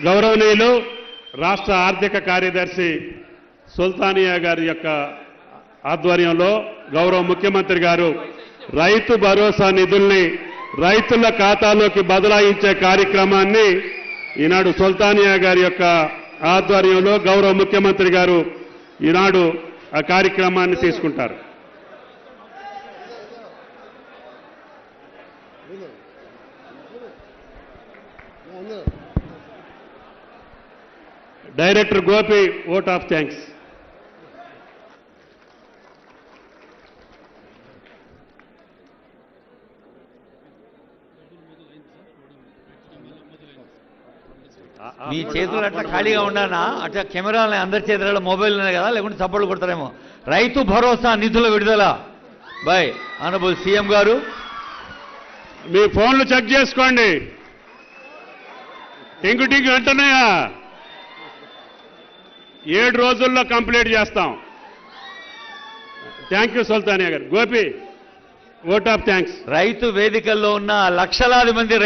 గౌరవనీయులు రాష్ట్ర ఆర్థిక కార్యదర్శి సుల్తానియా గారి యొక్క ఆధ్వర్యంలో గౌరవ ముఖ్యమంత్రి గారు రైతు భరోసా నిధుల్ని రైతుల ఖాతాలోకి బదలాయించే కార్యక్రమాన్ని ఈనాడు సుల్తానియా గారి యొక్క ఆధ్వర్యంలో గౌరవ ముఖ్యమంత్రి గారు ఈనాడు ఆ కార్యక్రమాన్ని తీసుకుంటారు. Director Gopi vote of thanks. మీ చేతులు అట్లా ఖాళీగా ఉన్నానా? అట్లా కెమెరాలని అందరి చేతులలో మొబైల్ ఉన్నాయి కదా, లేకుంటే చప్పట్లు కొడతారేమో. రైతు భరోసా నిధుల విడుదల బై ఆనరబుల్ సీఎం గారు. మీ ఫోన్లు చెక్ చేసుకోండి. టింగు టింగు అంటున్నాయా? 7 రోజుల్లో కంప్లీట్ చేస్తాం. థ్యాంక్ యూ సుల్తానియా గారు. Gopi vote of thanks. రైతు వేదికల్లో ఉన్న లక్షలాది మంది